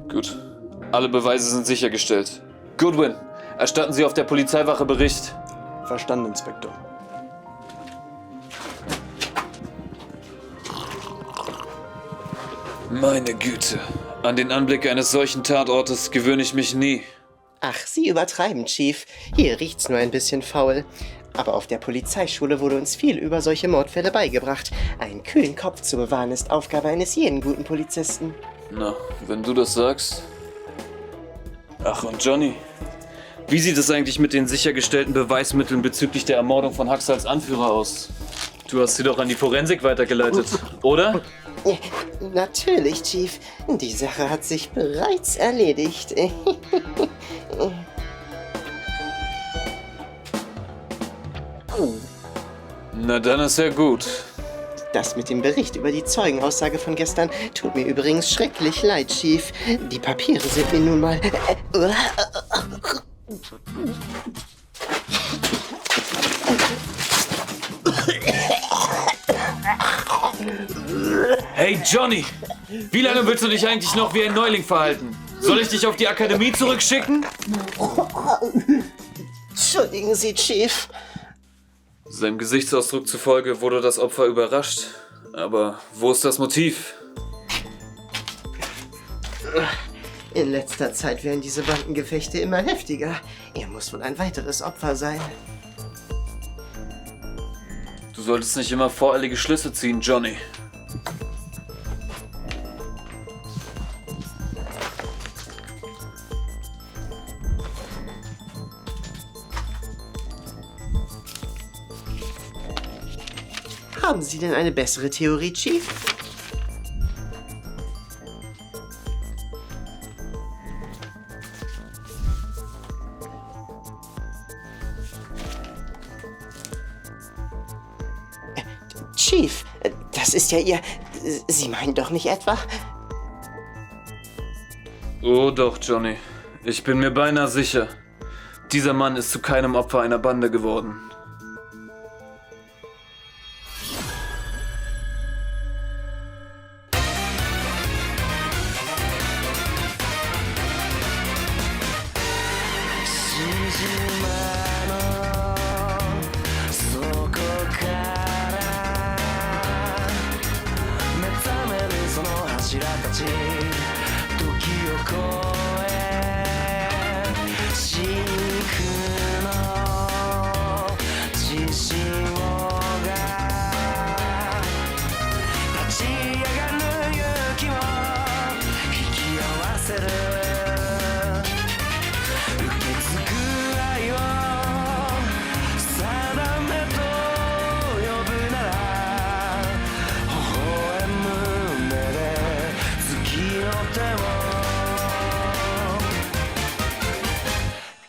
Gut. Alle Beweise sind sichergestellt. Goodwin, erstatten Sie auf der Polizeiwache Bericht. Verstanden, Inspektor. Meine Güte. An den Anblick eines solchen Tatortes gewöhne ich mich nie. Ach, Sie übertreiben, Chief. Hier riecht's nur ein bisschen faul. Aber auf der Polizeischule wurde uns viel über solche Mordfälle beigebracht. Einen kühlen Kopf zu bewahren ist Aufgabe eines jeden guten Polizisten. Na, wenn du das sagst. Ach, und Johnny? Wie sieht es eigentlich mit den sichergestellten Beweismitteln bezüglich der Ermordung von Huxley als Anführer aus? Du hast sie doch an die Forensik weitergeleitet, oder? Natürlich, Chief. Die Sache hat sich bereits erledigt. Na, dann ist ja gut. Das mit dem Bericht über die Zeugenaussage von gestern tut mir übrigens schrecklich leid, Chief. Die Papiere sind mir nun mal... Hey, Johnny! Wie lange willst du dich eigentlich noch wie ein Neuling verhalten? Soll ich dich auf die Akademie zurückschicken? Entschuldigen Sie, Chief. Seinem Gesichtsausdruck zufolge wurde das Opfer überrascht. Aber wo ist das Motiv? In letzter Zeit werden diese Bandengefechte immer heftiger. Er muss wohl ein weiteres Opfer sein. Du solltest nicht immer voreilige Schlüsse ziehen, Johnny. Haben Sie denn eine bessere Theorie, Chief? Chief, das ist ja Ihr... Sie meinen doch nicht etwa... Oh doch, Johnny. Ich bin mir beinahe sicher. Dieser Mann ist zu keinem Opfer einer Bande geworden.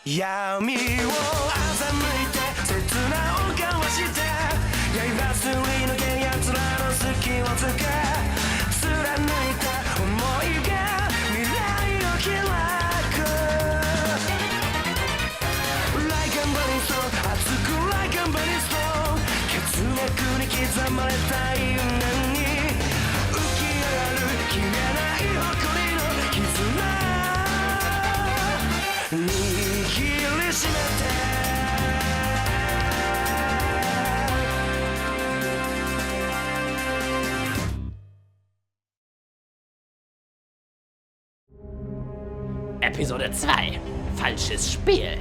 闇を欺いて切な音交わして刃すり抜け奴らの隙をつけ貫いた想いが未来を開く Like a burning stone 熱く Like a burning stone 血脈に刻まれた因縁に浮き上がる消えない誇りの絆握りしめてEpisode 2. Falsches Spiel.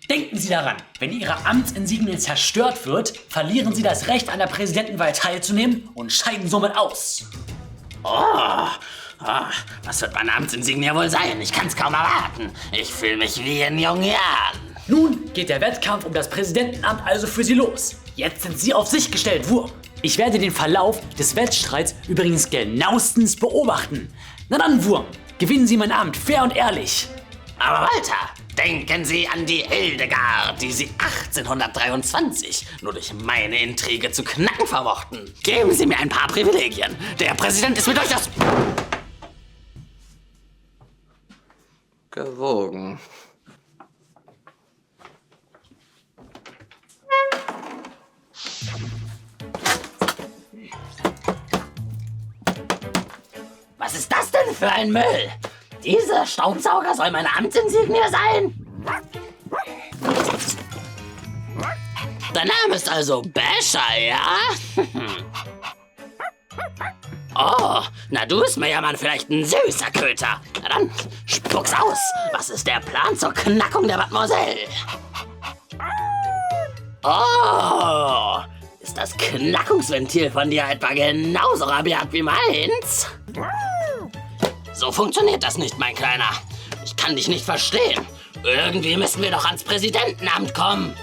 Denken Sie daran, wenn Ihre Amtsinsignien zerstört wird, verlieren Sie das Recht, an der Präsidentenwahl teilzunehmen und scheiden somit aus. Was wird meine Amtsinsignie wohl sein? Ich kann's kaum erwarten. Ich fühle mich wie in jungen Jahren. Nun geht der Wettkampf um das Präsidentenamt also für Sie los. Jetzt sind Sie auf sich gestellt, Wurm. Ich werde den Verlauf des Wettstreits übrigens genauestens beobachten. Na dann, Wurm, gewinnen Sie mein Amt fair und ehrlich. Aber Walter, Denken Sie an die Hildegard, die Sie 1823 nur durch meine Intrige zu knacken vermochten. Geben Sie mir ein paar Privilegien. Der Präsident ist mir durchaus gewogen. Was ist das denn für ein Müll? Dieser Staubsauger soll meine Amtsinsignie sein? Dein Name ist also Basher, ja? Oh, na du ist mir ja mal vielleicht ein süßer Köter. Na dann, spuck's aus. Was ist der Plan zur Knackung der Mademoiselle? Oh, ist das Knackungsventil von dir etwa genauso rabiat wie meins? So funktioniert das nicht, mein Kleiner. Ich kann dich nicht verstehen. Irgendwie müssen wir doch ans Präsidentenamt kommen.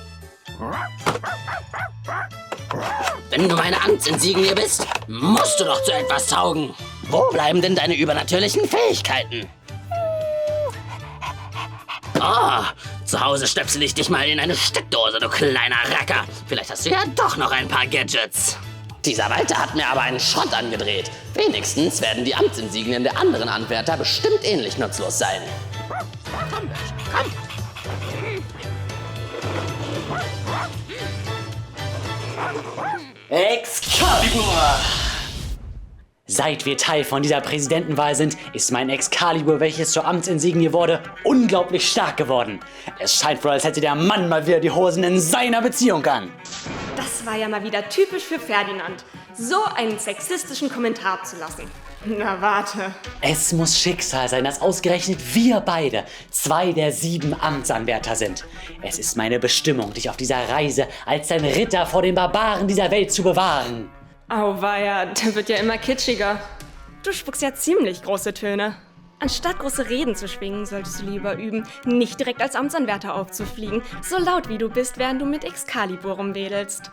Wenn du meine Amtsinsignie bist, musst du doch zu etwas taugen. Wo bleiben denn deine übernatürlichen Fähigkeiten? Oh, zu Hause stöpsel ich dich mal in eine Steckdose, du kleiner Racker. Vielleicht hast du ja doch noch ein paar Gadgets. Dieser Walter hat mir aber einen Schrott angedreht. Wenigstens werden die Amtsinsignien der anderen Anwärter bestimmt ähnlich nutzlos sein. Komm, komm. Excalibur! Seit wir Teil von dieser Präsidentenwahl sind, ist mein Excalibur, welches zur Amtsinsignie wurde, unglaublich stark geworden. Es scheint wohl, als hätte der Mann mal wieder die Hosen in seiner Beziehung an. Das war ja mal wieder typisch für Ferdinand, so einen sexistischen Kommentar zu lassen. Na warte. Es muss Schicksal sein, dass ausgerechnet wir beide 2 der 7 Amtsanwärter sind. Es ist meine Bestimmung, dich auf dieser Reise als dein Ritter vor den Barbaren dieser Welt zu bewahren. Auweia, der wird ja immer kitschiger. Du spuckst ja ziemlich große Töne. Anstatt große Reden zu schwingen, solltest du lieber üben, nicht direkt als Amtsanwärter aufzufliegen, so laut wie du bist, während du mit Excalibur rumwedelst.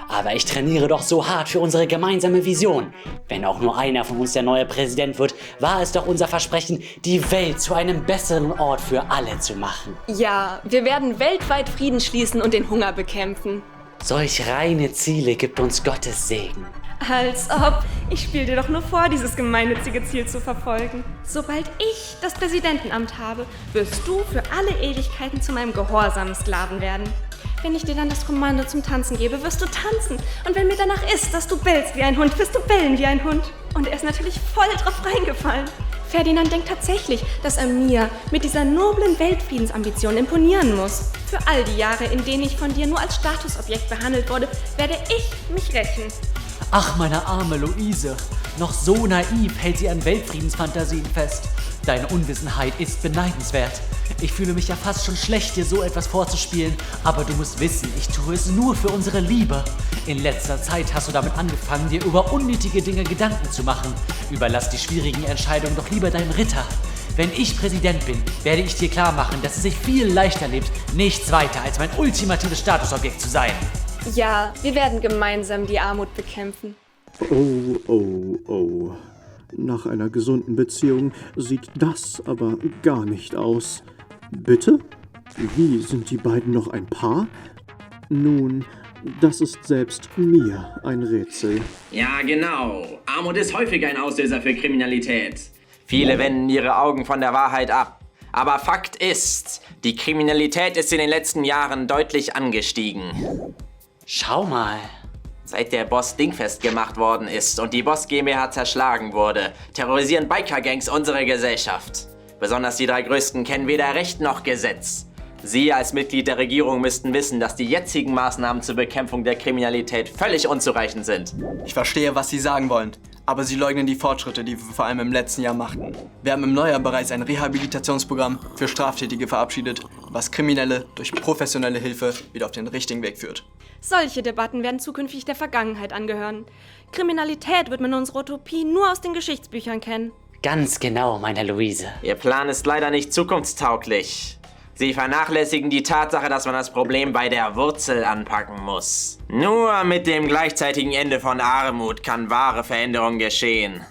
Aber ich trainiere doch so hart für unsere gemeinsame Vision. Wenn auch nur einer von uns der neue Präsident wird, war es doch unser Versprechen, die Welt zu einem besseren Ort für alle zu machen. Ja, wir werden weltweit Frieden schließen und den Hunger bekämpfen. Solch reine Ziele gibt uns Gottes Segen. Als ob. Ich spiel dir doch nur vor, dieses gemeinnützige Ziel zu verfolgen. Sobald ich das Präsidentenamt habe, wirst du für alle Ewigkeiten zu meinem gehorsamen Sklaven werden. Wenn ich dir dann das Kommando zum Tanzen gebe, wirst du tanzen. Und wenn mir danach ist, dass du bellst wie ein Hund, wirst du bellen wie ein Hund. Und er ist natürlich voll drauf reingefallen. Ferdinand denkt tatsächlich, dass er mir mit dieser noblen Weltfriedensambition imponieren muss. Für all die Jahre, in denen ich von dir nur als Statusobjekt behandelt wurde, werde ich mich rächen. Ach, meine arme Luise. Noch so naiv hält sie an Weltfriedensfantasien fest. Deine Unwissenheit ist beneidenswert. Ich fühle mich ja fast schon schlecht, dir so etwas vorzuspielen. Aber du musst wissen, ich tue es nur für unsere Liebe. In letzter Zeit hast du damit angefangen, dir über unnötige Dinge Gedanken zu machen. Überlass die schwierigen Entscheidungen doch lieber deinem Ritter. Wenn ich Präsident bin, werde ich dir klar machen, dass es sich viel leichter lebt, nichts weiter als mein ultimatives Statusobjekt zu sein. Ja, wir werden gemeinsam die Armut bekämpfen. Oh, oh, oh. Nach einer gesunden Beziehung sieht das aber gar nicht aus. Bitte? Wie, sind die beiden noch ein Paar? Nun, das ist selbst mir ein Rätsel. Ja, genau. Armut ist häufig ein Auslöser für Kriminalität. Viele wenden ihre Augen von der Wahrheit ab. Aber Fakt ist, die Kriminalität ist in den letzten Jahren deutlich angestiegen. Schau mal. Seit der Boss dingfest gemacht worden ist und die Boss GmbH zerschlagen wurde, terrorisieren Biker-Gangs unsere Gesellschaft. Besonders die 3 größten kennen weder Recht noch Gesetz. Sie als Mitglied der Regierung müssten wissen, dass die jetzigen Maßnahmen zur Bekämpfung der Kriminalität völlig unzureichend sind. Ich verstehe, was Sie sagen wollen, aber Sie leugnen die Fortschritte, die wir vor allem im letzten Jahr machten. Wir haben im Neujahr bereits ein Rehabilitationsprogramm für Straftätige verabschiedet, was Kriminelle durch professionelle Hilfe wieder auf den richtigen Weg führt. Solche Debatten werden zukünftig der Vergangenheit angehören. Kriminalität wird man in unserer Utopie nur aus den Geschichtsbüchern kennen. Ganz genau, meine Luise. Ihr Plan ist leider nicht zukunftstauglich. Sie vernachlässigen die Tatsache, dass man das Problem bei der Wurzel anpacken muss. Nur mit dem gleichzeitigen Ende von Armut kann wahre Veränderung geschehen.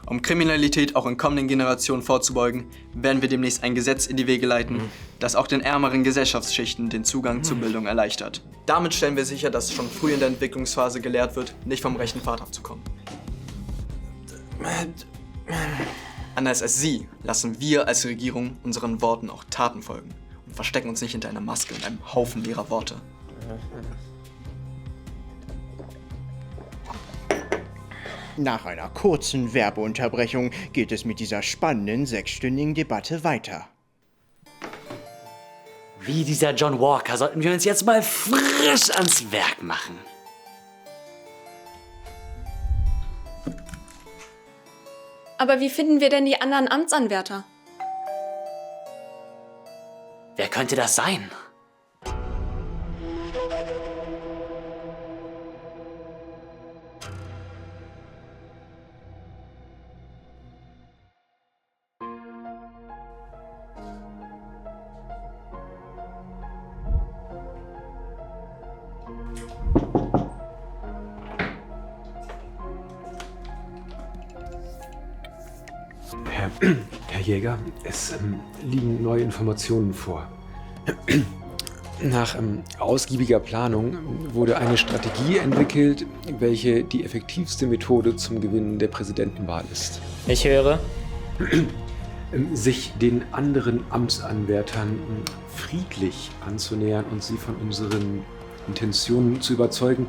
Um Kriminalität auch in kommenden Generationen vorzubeugen, werden wir demnächst ein Gesetz in die Wege leiten, das auch den ärmeren Gesellschaftsschichten den Zugang zur Bildung erleichtert. Damit stellen wir sicher, dass schon früh in der Entwicklungsphase gelehrt wird, nicht vom rechten Pfad abzukommen. Anders als Sie lassen wir als Regierung unseren Worten auch Taten folgen und verstecken uns nicht hinter einer Maske und einem Haufen leerer Worte. Nach einer kurzen Werbeunterbrechung geht es mit dieser spannenden 6-stündigen Debatte weiter. Wie dieser John Walker sollten wir uns jetzt mal frisch ans Werk machen. Aber wie finden wir denn die anderen Amtsanwärter? Wer könnte das sein? Herr Jäger, es liegen neue Informationen vor. Nach ausgiebiger Planung wurde eine Strategie entwickelt, welche die effektivste Methode zum Gewinnen der Präsidentenwahl ist. Ich höre. Sich den anderen Amtsanwärtern friedlich anzunähern und sie von unseren Intentionen zu überzeugen,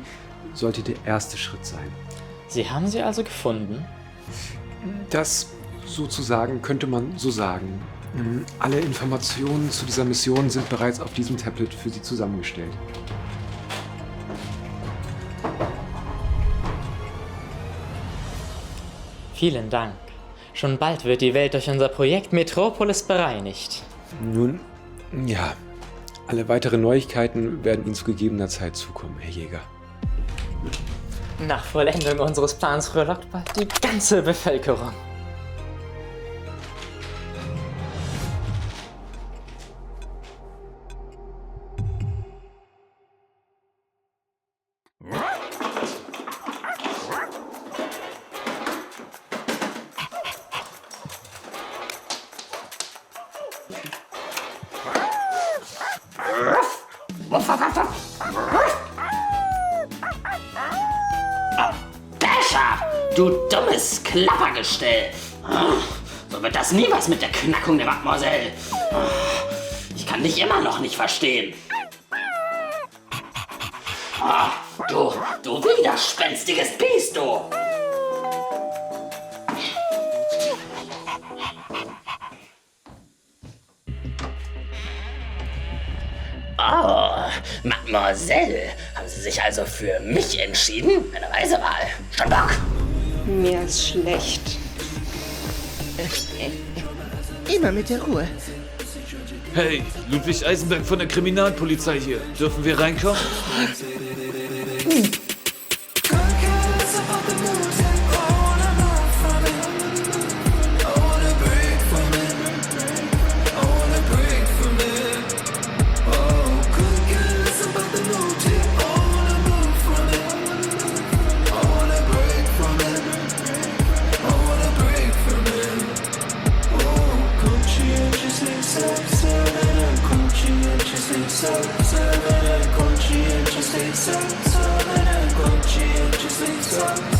sollte der erste Schritt sein. Sie haben sie also gefunden? Das sozusagen könnte man so sagen. Alle Informationen zu dieser Mission sind bereits auf diesem Tablet für Sie zusammengestellt. Vielen Dank. Schon bald wird die Welt durch unser Projekt Metropolis bereinigt. Nun, ja. Alle weiteren Neuigkeiten werden Ihnen zu gegebener Zeit zukommen, Herr Jäger. Nach Vollendung unseres Plans frohlockt bald die ganze Bevölkerung. Dasher, du dummes Klappergestell. So wird das nie was mit der Knackung der Mademoiselle. Ich kann dich immer noch nicht verstehen. Du widerspenstiges Biest, du. Oh, Mademoiselle, haben Sie sich also für mich entschieden? Eine weise Wahl. Schon Bock. Mir ist schlecht. Immer mit der Ruhe. Hey, Ludwig Eisenberg von der Kriminalpolizei hier. Dürfen wir reinkommen? So